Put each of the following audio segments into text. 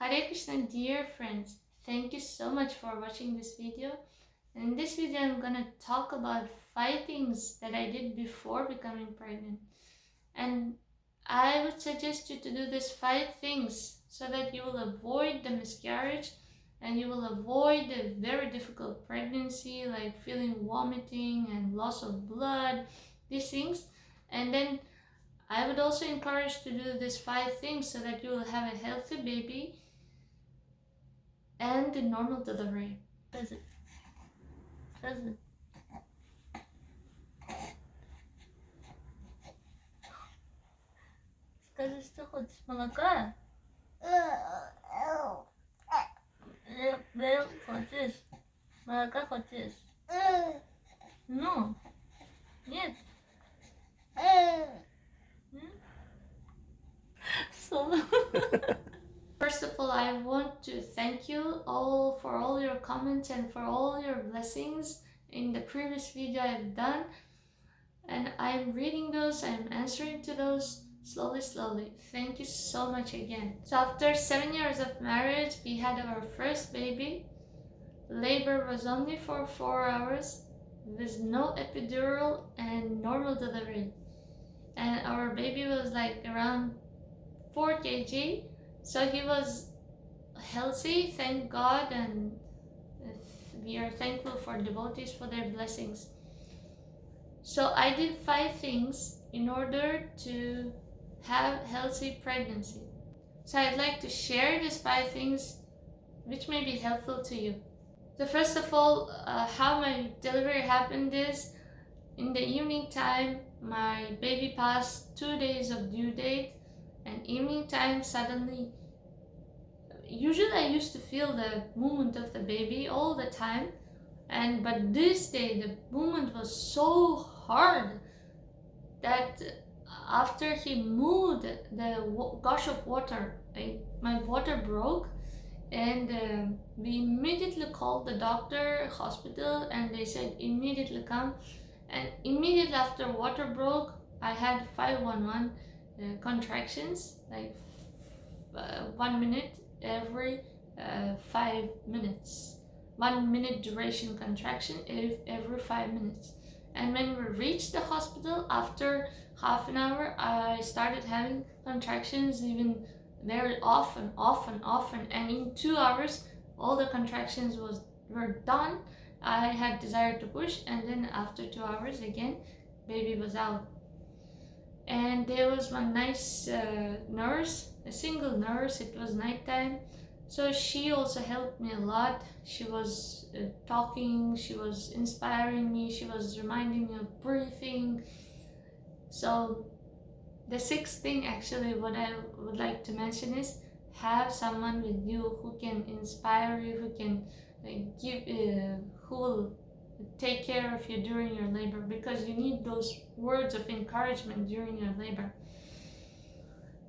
Hare Krishna, dear friends. Thank you so much for watching this video. In this video, I'm gonna talk about 5 things that I did before becoming pregnant. And I would suggest you to do these 5 things so that you will avoid the miscarriage and you will avoid a very difficult pregnancy like feeling vomiting and loss of blood, these things. And then I would also encourage to do these 5 things so that you will have a healthy baby and a normal delivery. Does it? Скажи, что хочешь, молока? Хочешь? Молока хочешь? Ну, нет. First of all, I want to thank you all for all your comments and for all your blessings in the previous video I've done. And I'm reading those, I'm answering to those slowly. Thank you so much again. So after 7 years of marriage, we had our first baby. Labor was only for 4 hours with no epidural and normal delivery. And our baby was like around 4 kg. So he was healthy, thank God, and we are thankful for devotees for their blessings. So I did 5 things in order to have healthy pregnancy. So I'd like to share these 5 things which may be helpful to you. So first of all, how my delivery happened is, in the evening time, my baby passed 2 days of due date, and evening time suddenly, usually I used to feel the movement of the baby all the time, but this day the movement was so hard that after he moved, the gush of water, my water broke, and we immediately called the doctor, hospital, and they said immediately come. And immediately after water broke, I had 511 contractions, like 1 minute every 5 minutes. 1 minute duration contraction every 5 minutes. And when we reached the hospital, after half an hour, I started having contractions even very often, and in 2 hours all the contractions were done. I had desire to push, and then after 2 hours again, baby was out. And there was one nice nurse, a single nurse. It was nighttime, so she also helped me a lot. She was talking, she was inspiring me, she was reminding me of breathing. So the 6th thing, actually, what I would like to mention is, have someone with you who can inspire you, who can who will take care of you during your labor, because you need those words of encouragement during your labor.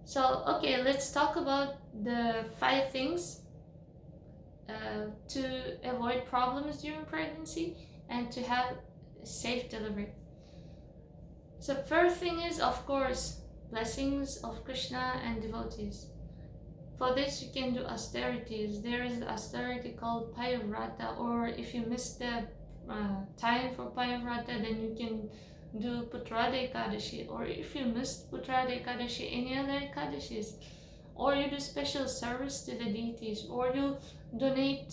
So okay, let's talk about the 5 things to avoid problems during pregnancy and to have a safe delivery. So first thing is, of course, blessings of Krishna and devotees. For this you can do austerities. There is austerity called Payavrata, or if you miss the time for Payavrata, then you can do Putrada Ekadashi, or if you missed Putrada Ekadashi, any other Ekadashis, or you do special service to the deities, or you donate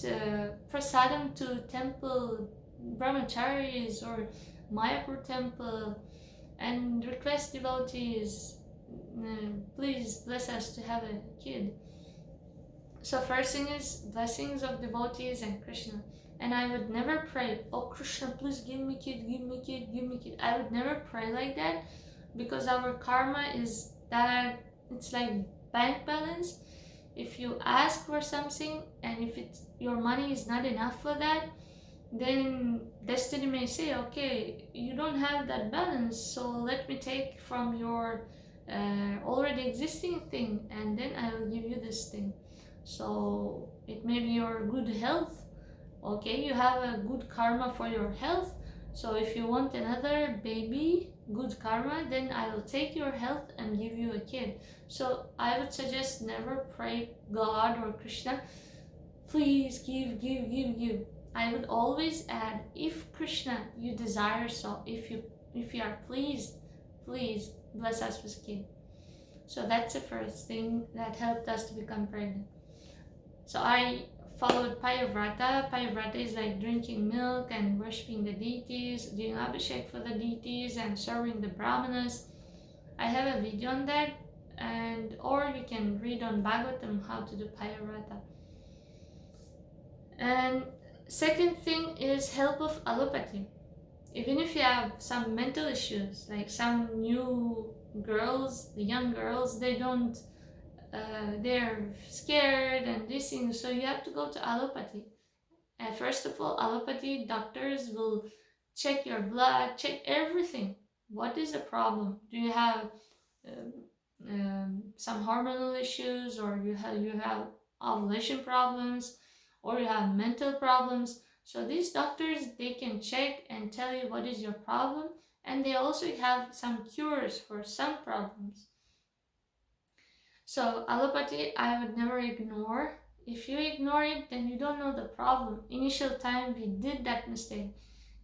prasadam to temple brahmacharis or Mayapur temple, and request devotees, please bless us to have a kid. So first thing is blessings of devotees and Krishna. And I would never pray, oh Krishna, please give me kid, give me kid, give me kid. I would never pray like that, because our karma is that it's like bank balance. If you ask for something and if your money is not enough for that, then destiny may say, okay, you don't have that balance, so let me take from your already existing thing, and then I will give you this thing. So it may be your good health. Okay, you have a good karma for your health. So if you want another baby, good karma, then I will take your health and give you a kid. So I would suggest never pray God or Krishna, please give. I would always add, if Krishna you desire so, if you are pleased, please bless us with kid. So that's the first thing that helped us to become pregnant. So I followed Payavrata. Payavrata is like drinking milk and worshipping the deities, doing abhishek for the deities and serving the brahmanas. I have a video on that, and or you can read on Bhagavatam how to do Payavrata. And second thing is help of allopathy. Even if you have some mental issues, like some new girls, the young girls, they're scared and this thing, so you have to go to allopathy. And first of all, allopathy doctors will check your blood, check everything. What is the problem? Do you have some hormonal issues, or you have ovulation problems, or you have mental problems? So these doctors, they can check and tell you what is your problem, and they also have some cures for some problems. So allopathy, I would never ignore. If you ignore it, then you don't know the problem. Initial time, we did that mistake.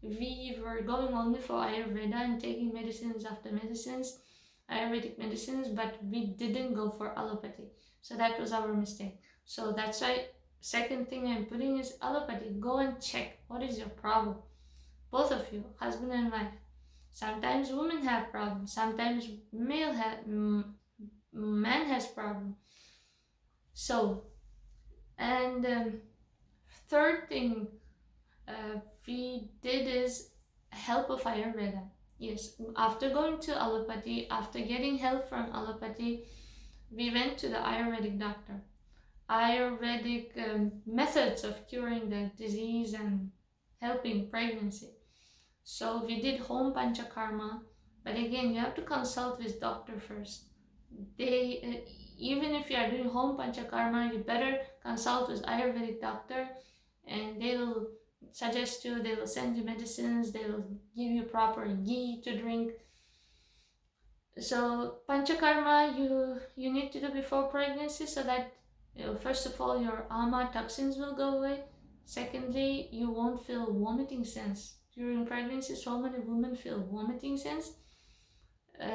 We were going only for Ayurveda and taking medicines after medicines, Ayurvedic medicines, but we didn't go for allopathy. So that was our mistake. So that's why second thing I'm putting is allopathy. Go and check what is your problem. Both of you, husband and wife. Sometimes women have problems. Sometimes man has problem. So, and third thing we did is help of Ayurveda. Yes, after going to allopathy, after getting help from allopathy, we went to the Ayurvedic doctor. Ayurvedic methods of curing the disease and helping pregnancy. So we did home panchakarma, but again, you have to consult with doctor first. They even if you are doing home panchakarma, you better consult with Ayurvedic doctor, and they will suggest you, they will send you medicines, they will give you proper ghee to drink. So panchakarma you need to do before pregnancy, so that first of all your ama toxins will go away. Secondly, you won't feel vomiting sense during pregnancy. So many women feel vomiting sense,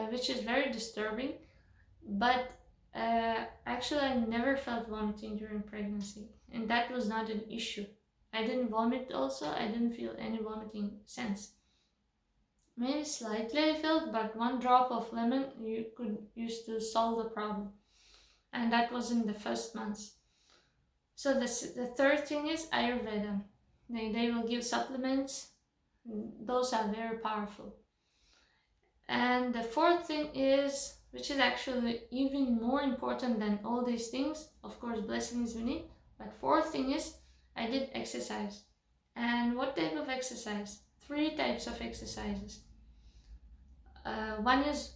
which is very disturbing. But actually I never felt vomiting during pregnancy, and that was not an issue. I didn't vomit also, I didn't feel any vomiting sense. Maybe slightly I felt, but one drop of lemon you could use to solve the problem, and that was in the first months. So the third thing is Ayurveda. They will give supplements, those are very powerful. And the fourth thing is, which is actually even more important than all these things, of course blessings we need, but fourth thing is I did exercise. And what type of exercise? 3 types of exercises. One is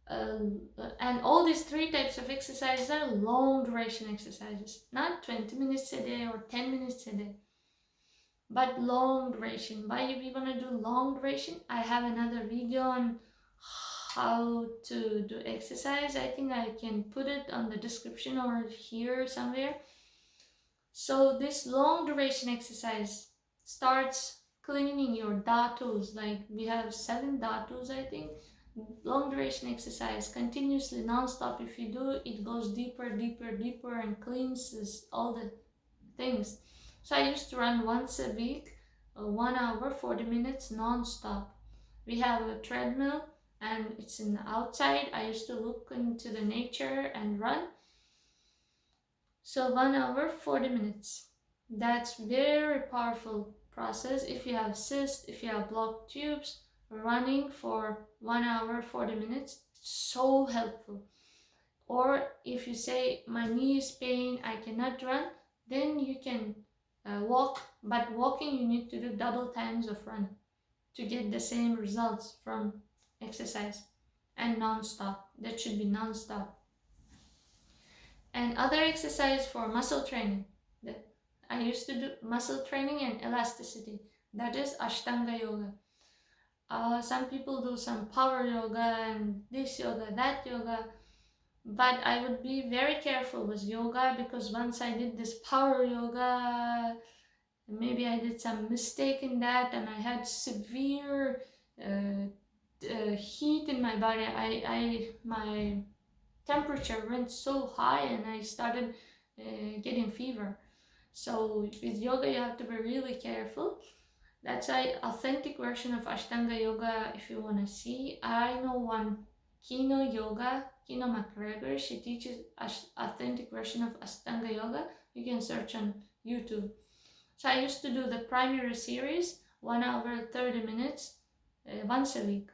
and all these 3 types of exercises are long duration exercises, not 20 minutes a day or 10 minutes a day, but long duration. Why we want to do long duration? I have another video on how to do exercise. I think I can put it on the description or here somewhere. So this long duration exercise starts cleaning your dhatus, like we have 7 dhatus, I think. Long duration exercise continuously, non-stop. If you do, it goes deeper and cleanses all the things. So I used to run once a week, 1 hour 40 minutes non-stop. We have a treadmill and it's in the outside. I used to look into the nature and run. So 1 hour 40 minutes. That's very powerful process. If you have cysts, if you have blocked tubes, running for 1 hour 40 minutes, so helpful. Or if you say my knee is pain, I cannot run, then you can walk, but walking you need to do double times of run to get the same results from exercise, and non-stop. That should be non-stop. And other exercise for muscle training. I used to do muscle training and elasticity. That is Ashtanga yoga. Some people do some power yoga and this yoga, that yoga. But I would be very careful with yoga, because once I did this power yoga, maybe I did some mistake in that and I had severe heat in my body. My temperature went so high and I started getting fever. So with yoga you have to be really careful. That's an authentic version of Ashtanga yoga. If you want to see, I know one Kino yoga, Kino McGregor. She teaches authentic version of Ashtanga yoga. You can search on YouTube. So I used to do the primary series, 1 hour 30 minutes, once a week.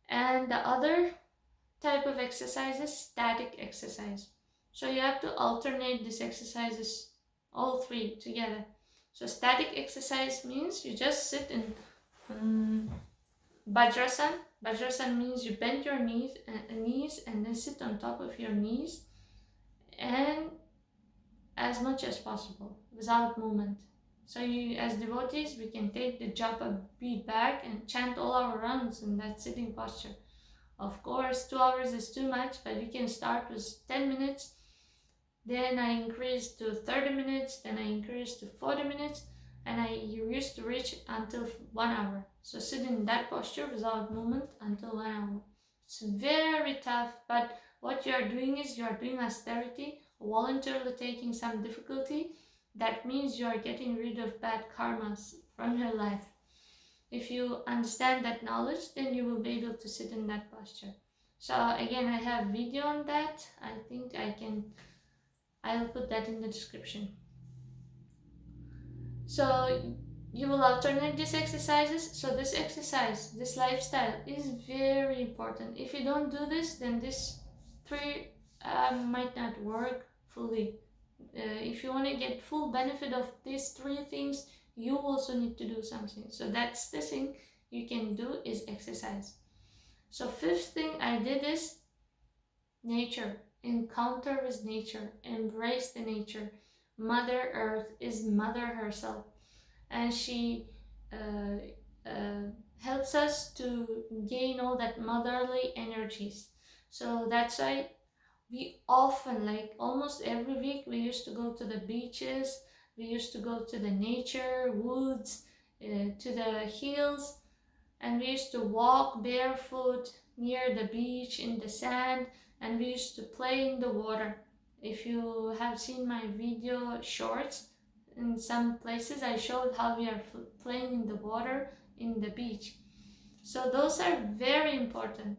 And the other type of exercise is static exercise. So you have to alternate these exercises, all three together. So static exercise means you just sit in Vajrasan. Vajrasan means you bend your knees and then sit on top of your knees, and as much as possible without movement. So you, as devotees, we can take the japa beat back and chant all our rounds in that sitting posture. Of course, 2 hours is too much, but you can start with 10 minutes. Then I increased to 30 minutes, then I increased to 40 minutes, and I used to reach until 1 hour. So sit in that posture without movement until 1 hour. It's very tough, but what you are doing is you are doing austerity, voluntarily taking some difficulty. That means you are getting rid of bad karmas from your life. If you understand that knowledge, then you will be able to sit in that posture. So again, I have video on that. I think I'll put that in the description. So you will alternate these exercises. So this exercise, this lifestyle is very important. If you don't do this, then this three might not work fully. If you want to get full benefit of these three things, you also need to do something. So that's the thing you can do, is exercise. So fifth thing I did is nature. Encounter with nature. Embrace the nature. Mother Earth is Mother herself, and she helps us to gain all that motherly energies. So that's why we often, like almost every week, we used to go to the beaches, we used to go to the nature, woods, to the hills, and we used to walk barefoot near the beach in the sand, and we used to play in the water. If you have seen my video shorts, in some places I showed how we are playing in the water in the beach. So those are very important.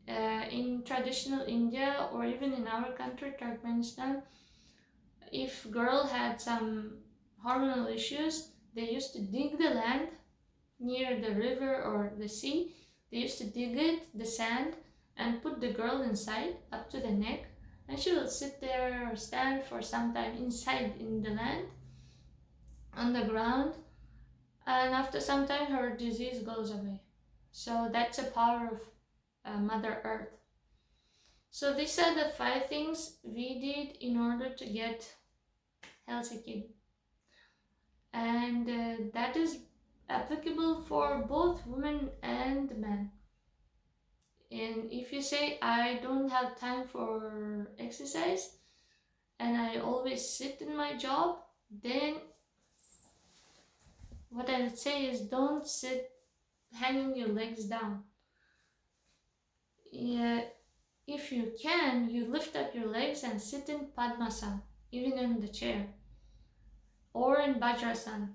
In traditional India, or even in our country, Turkmenistan, if girl had some hormonal issues, they used to dig the land near the river or the sea. They used to dig it, the sand, and put the girl inside up to the neck, and she will sit there or stand for some time inside in the land, on the ground, and after some time her disease goes away. So that's the power of Mother Earth. So these are the 5 things we did in order to get healthy kid, and that is applicable for both women and men. And if you say I don't have time for exercise and I always sit in my job, then what I would say is don't sit hanging your legs down. Yeah, if you can, you lift up your legs and sit in Padmasana, even in the chair, or in Vajrasan.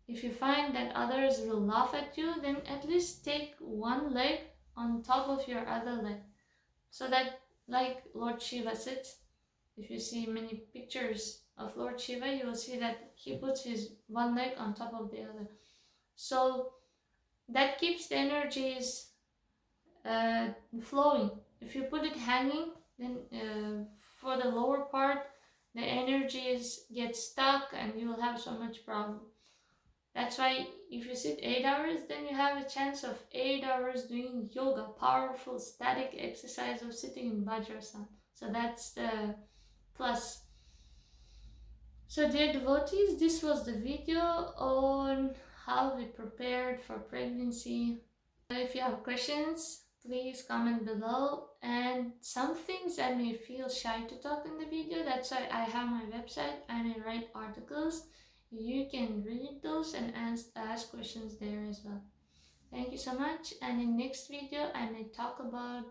If you find that others will laugh at you, then at least take one leg on top of your other leg, so that, like Lord Shiva sits, if you see many pictures of Lord Shiva, you will see that he puts his one leg on top of the other. So that keeps the energies flowing. If you put it hanging, then for the lower part, the energies get stuck and you will have so much problem. That's why if you sit 8 hours, then you have a chance of 8 hours doing yoga, powerful static exercise of sitting in Vajrasan. So that's the plus. So dear devotees, this was the video on how we prepared for pregnancy. If you have questions, please comment below, and some things I may feel shy to talk in the video. That's why I have my website. I may write articles. You can read those and ask questions there as well. Thank you so much, and in next video I may talk about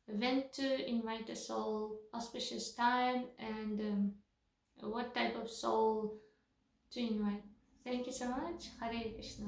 when to invite a soul, auspicious time, and what type of soul to invite. Thank you so much. Hare Krishna.